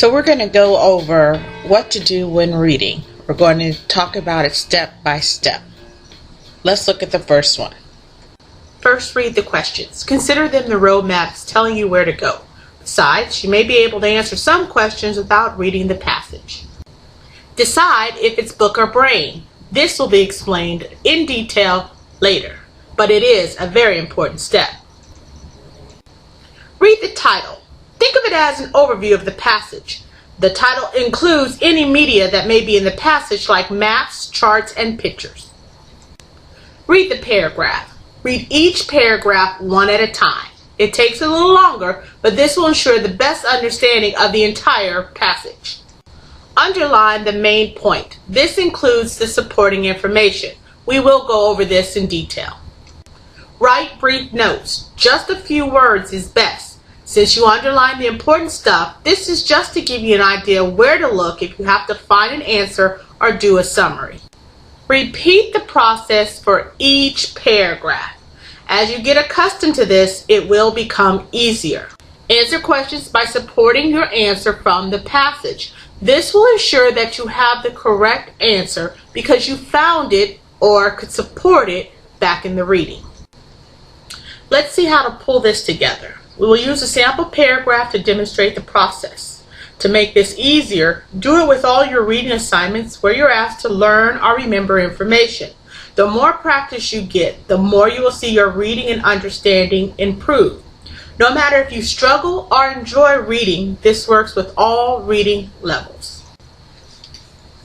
So we're going to go over what to do when reading. We're going to talk about it step by step. Let's look at the first one. First, read the questions. Consider them the roadmaps telling you where to go. Besides, you may be able to answer some questions without reading the passage. Decide if it's book or brain. This will be explained in detail later, but it is a very important step. Read the title. Think of it as an overview of the passage. The title includes any media that may be in the passage, like maps, charts, and pictures. Read the paragraph. Read each paragraph one at a time. It takes a little longer, but this will ensure the best understanding of the entire passage. Underline the main point. This includes the supporting information. We will go over this in detail. Write brief notes. Just a few words is best. Since you underline the important stuff, this is just to give you an idea where to look if you have to find an answer or do a summary. Repeat the process for each paragraph. As you get accustomed to this, it will become easier. Answer questions by supporting your answer from the passage. This will ensure that you have the correct answer because you found it or could support it back in the reading. Let's see how to pull this together. We will use a sample paragraph to demonstrate the process. To make this easier, do it with all your reading assignments where you're asked to learn or remember information. The more practice you get, the more you will see your reading and understanding improve. No matter if you struggle or enjoy reading, this works with all reading levels.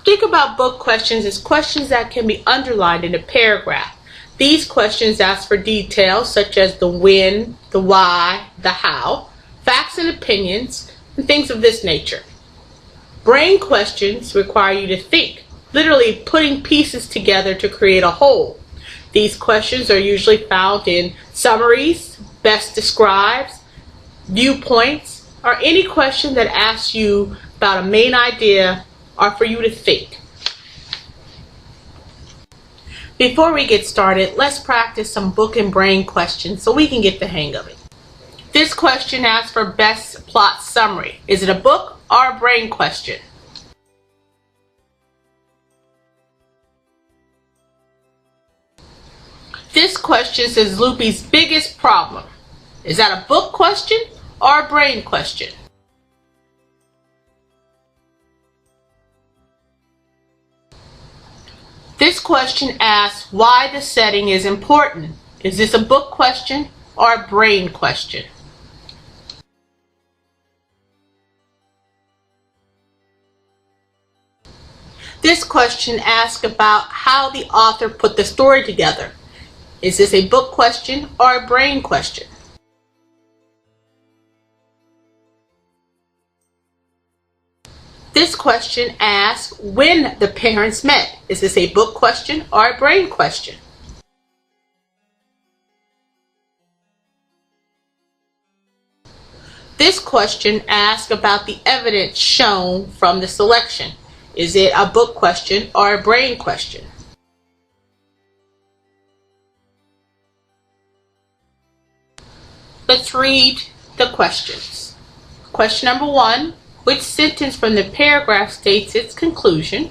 Think about book questions as questions that can be underlined in a paragraph. These questions ask for details such as the when, the why, the how, facts and opinions, and things of this nature. Brain questions require you to think, literally putting pieces together to create a whole. These questions are usually found in summaries, best describes, viewpoints, or any question that asks you about a main idea or for you to think. Before we get started, let's practice some book and brain questions so we can get the hang of it. This question asks for best plot summary. Is it a book or a brain question? This question says Loopy's biggest problem. Is that a book question or a brain question? This question asks why the setting is important. Is this a book question or a brain question? This question asks about how the author put the story together. Is this a book question or a brain question? This question asks when the parents met. Is this a book question or a brain question? This question asks about the evidence shown from the selection. Is it a book question or a brain question? Let's read the questions. Question number 1. Which sentence from the paragraph states its conclusion?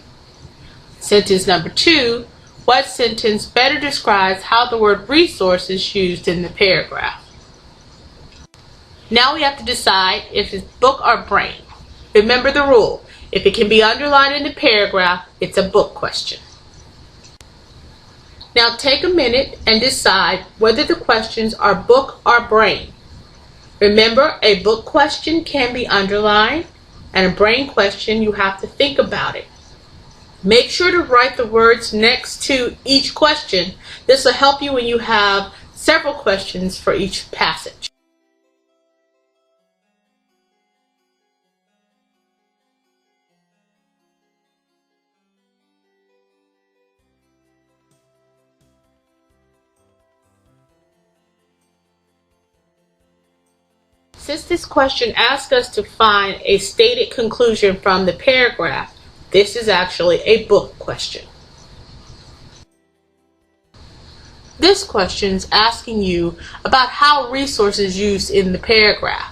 Sentence number 2. What sentence better describes how the word resource is used in the paragraph? Now we have to decide if it's book or brain. Remember the rule. If it can be underlined in the paragraph, it's a book question. Now take a minute and decide whether the questions are book or brain. Remember, a book question can be underlined, and a brain question, you have to think about it. Make sure to write the words next to each question. This will help you when you have several questions for each passage. Since this question asks us to find a stated conclusion from the paragraph, this is actually a book question. This question is asking you about how resources used in the paragraph.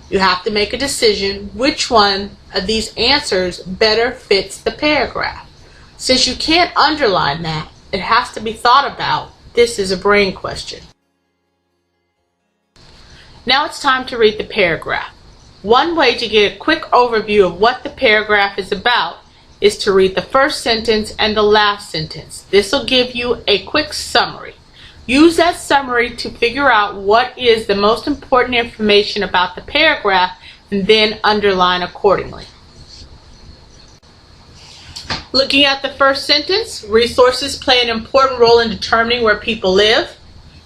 You have to make a decision which one of these answers better fits the paragraph. Since you can't underline that, it has to be thought about. This is a brain question. Now it's time to read the paragraph. One way to get a quick overview of what the paragraph is about is to read the first sentence and the last sentence. This will give you a quick summary. Use that summary to figure out what is the most important information about the paragraph and then underline accordingly. Looking at the first sentence, resources play an important role in determining where people live.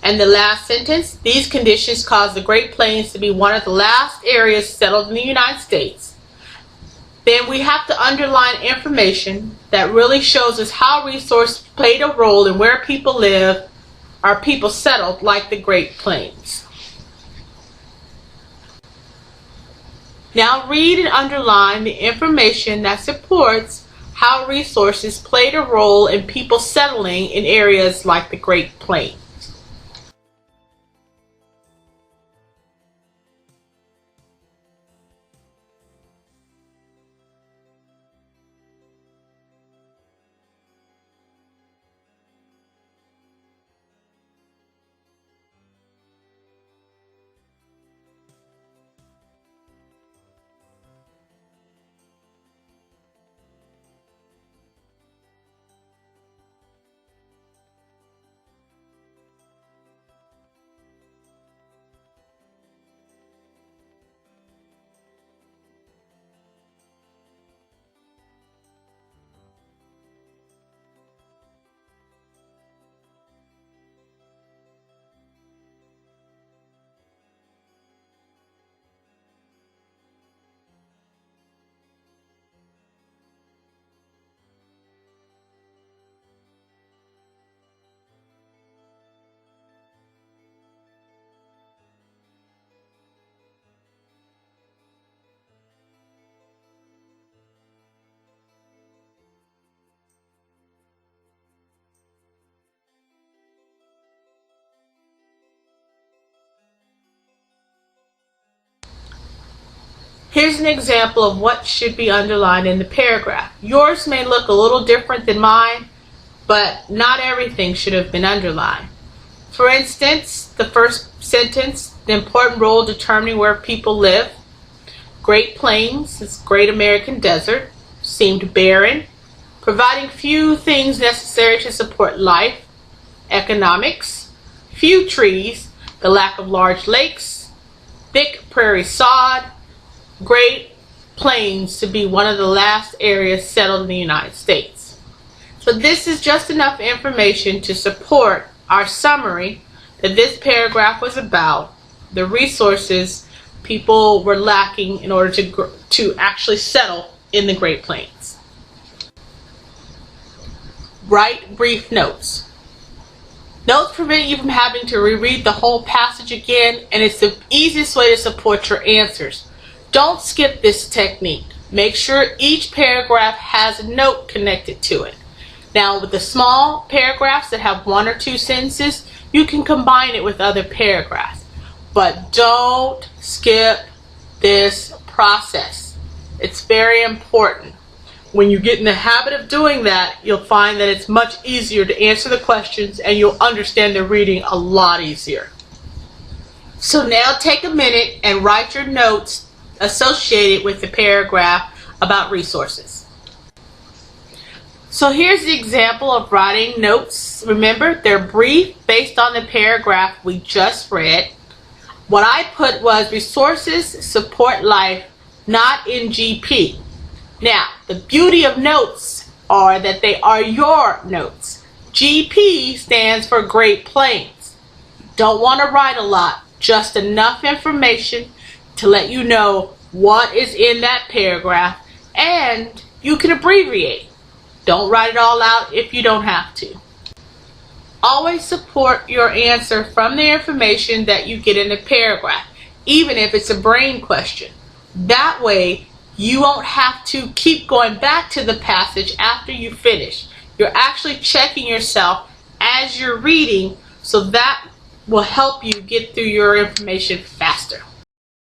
And the last sentence, these conditions cause the Great Plains to be one of the last areas settled in the United States. Then we have to underline information that really shows us how resources played a role in where people live or people settled like the Great Plains. Now read and underline the information that supports how resources played a role in people settling in areas like the Great Plains. Here's an example of what should be underlined in the paragraph. Yours may look a little different than mine, but not everything should have been underlined. For instance, the first sentence, the important role determining where people live. Great Plains, this great American desert, seemed barren, providing few things necessary to support life. Economics, few trees, the lack of large lakes, thick prairie sod. Great Plains to be one of the last areas settled in the United States. So this is just enough information to support our summary that this paragraph was about the resources people were lacking in order to actually settle in the Great Plains. Write brief notes. Notes prevent you from having to reread the whole passage again, and it's the easiest way to support your answers. Don't skip this technique. Make sure each paragraph has a note connected to it. Now, with the small paragraphs that have one or two sentences, you can combine it with other paragraphs. But don't skip this process. It's very important. When you get in the habit of doing that, you'll find that it's much easier to answer the questions and you'll understand the reading a lot easier. So now take a minute and write your notes associated with the paragraph about resources. So here's the example of writing notes. Remember, they're brief based on the paragraph we just read. What I put was resources support life, not in GP. Now, the beauty of notes are that they are your notes. GP stands for Great Plains. Don't want to write a lot, just enough information to let you know what is in that paragraph, and you can abbreviate. Don't write it all out if you don't have to. Always support your answer from the information that you get in the paragraph, even if it's a brain question. That way, you won't have to keep going back to the passage after you finish. You're actually checking yourself as you're reading, so that will help you get through your information faster.